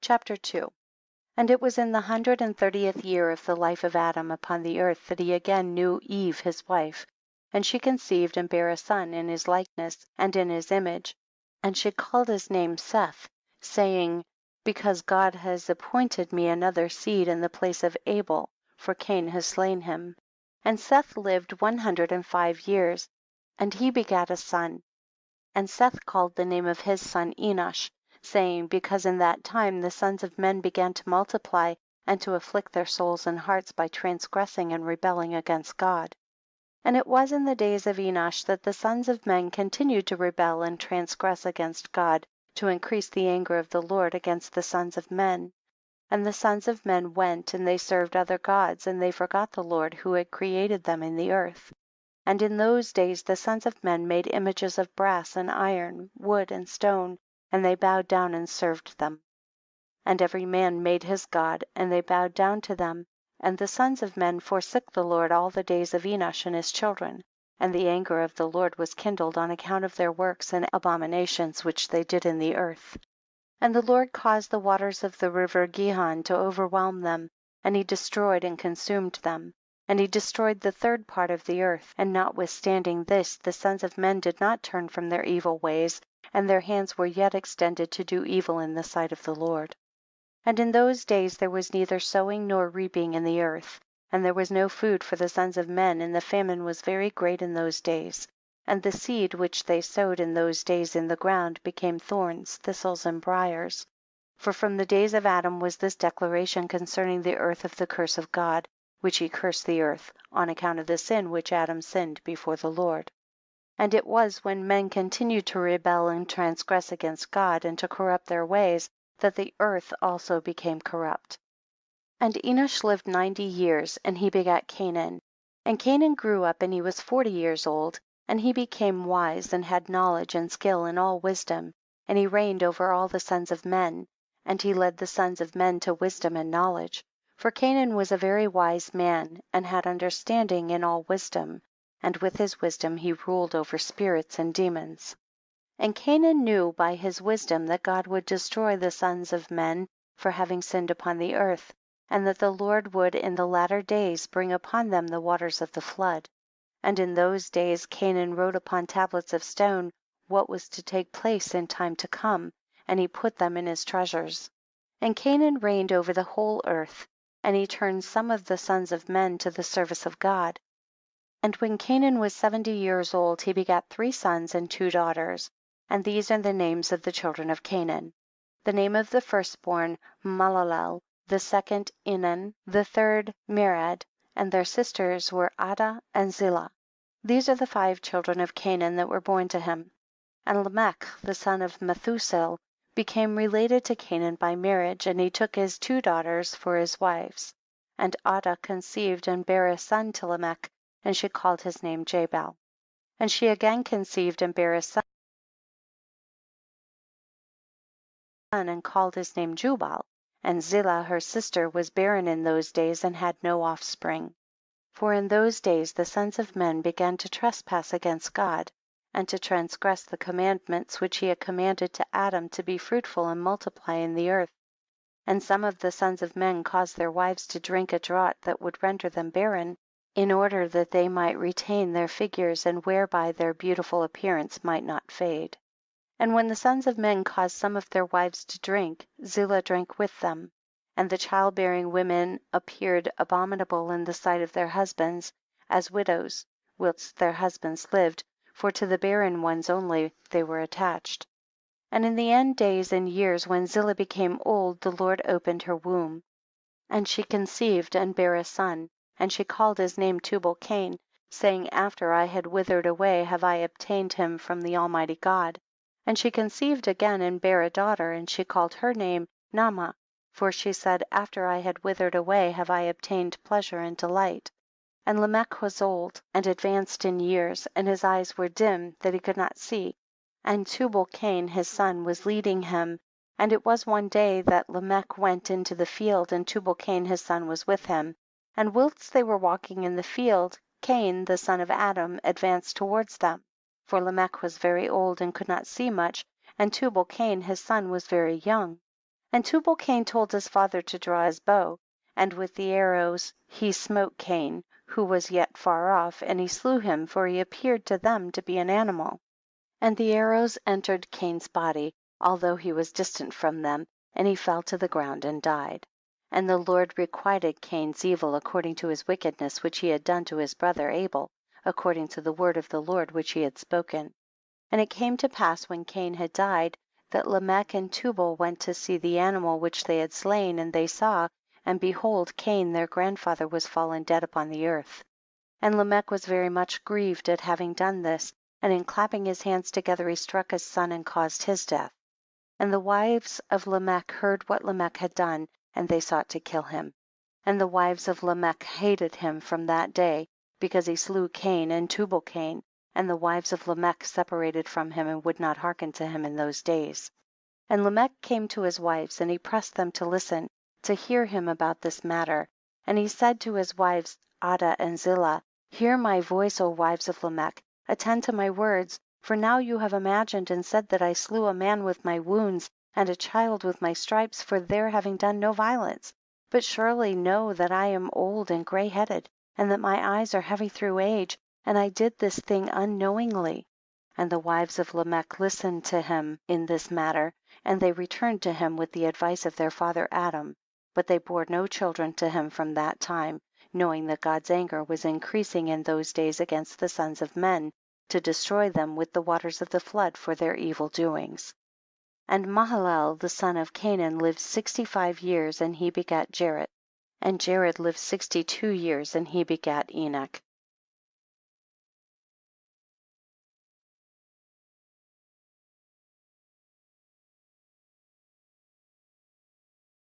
Chapter 2. And it was in the 130th year of the life of Adam upon the earth that he again knew Eve his wife, and she conceived and bare a son in his likeness and in his image, and she called his name Seth, saying, because God has appointed me another seed in the place of Abel, for Cain has slain him. And Seth lived 105 years, and he begat a son. And Seth called the name of his son Enosh, saying, because in that time the sons of men began to multiply and to afflict their souls and hearts by transgressing and rebelling against God. And it was in the days of Enosh that the sons of men continued to rebel and transgress against God, to increase the anger of the Lord against the sons of men. And the sons of men went and they served other gods, and they forgot the Lord who had created them in the earth. And in those days the sons of men made images of brass and iron, wood and stone, and they bowed down and served them. And every man made his god, and they bowed down to them. And the sons of men forsook the Lord all the days of Enosh and his children, and the anger of the Lord was kindled on account of their works and abominations which they did in the earth. And the Lord caused the waters of the river Gihon to overwhelm them, and he destroyed and consumed them. And he destroyed the third part of the earth, and notwithstanding this the sons of men did not turn from their evil ways, and their hands were yet extended to do evil in the sight of the Lord. And in those days there was neither sowing nor reaping in the earth, and there was no food for the sons of men, and the famine was very great in those days. And the seed which they sowed in those days in the ground became thorns, thistles and briars. For from the days of Adam was this declaration concerning the earth of the curse of God, which he cursed the earth, on account of the sin which Adam sinned before the Lord. And it was when men continued to rebel and transgress against God, and to corrupt their ways, that the earth also became corrupt. And Enosh lived 90 years, and he begat Cainan. And Cainan grew up, and he was 40 years old, and he became wise, and had knowledge and skill in all wisdom, and he reigned over all the sons of men, and he led the sons of men to wisdom and knowledge. For Cainan was a very wise man, and had understanding in all wisdom, and with his wisdom he ruled over spirits and demons. And Cainan knew by his wisdom that God would destroy the sons of men for having sinned upon the earth, and that the Lord would in the latter days bring upon them the waters of the flood. And in those days Cainan wrote upon tablets of stone what was to take place in time to come, and he put them in his treasures. And Cainan reigned over the whole earth, and he turned some of the sons of men to the service of God. And when Cainan was 70 years old, he begat 3 sons and 2 daughters, and these are the names of the children of Cainan. The name of the firstborn Malalel, the second Enan, the third Mered, and their sisters were Adah and Zillah. These are the 5 children of Cainan that were born to him. And Lamech, the son of Methuselah, became related to Cainan by marriage, and he took his 2 daughters for his wives. And Adah conceived and bare a son to Lamech, and she called his name Jabal. And she again conceived and bare a son, and called his name Jubal. And Zillah her sister was barren in those days, and had no offspring. For in those days the sons of men began to trespass against God, and to transgress the commandments which he had commanded to Adam to be fruitful and multiply in the earth. And some of the sons of men caused their wives to drink a draught that would render them barren, in order that they might retain their figures, and whereby their beautiful appearance might not fade. And when the sons of men caused some of their wives to drink, Zillah drank with them. And the childbearing women appeared abominable in the sight of their husbands, as widows, whilst their husbands lived, for to the barren ones only they were attached. And in the end days and years, when Zillah became old, the Lord opened her womb. And she conceived and bare a son, and she called his name Tubal-Cain, saying, after I had withered away have I obtained him from the Almighty God. And she conceived again and bare a daughter, and she called her name Naamah, for she said, after I had withered away have I obtained pleasure and delight. And Lamech was old and advanced in years, and his eyes were dim that he could not see. And Tubal-Cain his son was leading him. And it was one day that Lamech went into the field, and Tubal-Cain his son was with him. And whilst they were walking in the field, Cain the son of Adam advanced towards them. For Lamech was very old and could not see much, and Tubal-Cain his son was very young. And Tubal-Cain told his father to draw his bow, and with the arrows he smote Cain, who was yet far off, and he slew him, for he appeared to them to be an animal. And the arrows entered Cain's body, although he was distant from them, and he fell to the ground and died. And the Lord requited Cain's evil according to his wickedness which he had done to his brother Abel, according to the word of the Lord which he had spoken. And it came to pass when Cain had died, that Lamech and Tubal went to see the animal which they had slain, and they saw, and behold, Cain their grandfather was fallen dead upon the earth. And Lamech was very much grieved at having done this, and in clapping his hands together he struck his son and caused his death. And the wives of Lamech heard what Lamech had done, and they sought to kill him. And the wives of Lamech hated him from that day, because he slew Cain and Tubal-Cain, and the wives of Lamech separated from him and would not hearken to him in those days. And Lamech came to his wives, and he pressed them to listen, to hear him about this matter. And he said to his wives Adah and Zillah, hear my voice, O wives of Lamech, attend to my words, for now you have imagined and said that I slew a man with my wounds, and a child with my stripes, for their having done no violence. But surely know that I am old and gray-headed, and that my eyes are heavy through age, and I did this thing unknowingly. And the wives of Lamech listened to him in this matter, and they returned to him with the advice of their father Adam, but they bore no children to him from that time, knowing that God's anger was increasing in those days against the sons of men, to destroy them with the waters of the flood for their evil doings. And Mahalalel the son of Cainan lived 65 years, and he begat Jared. And Jared lived 62 years, and he begat Enoch.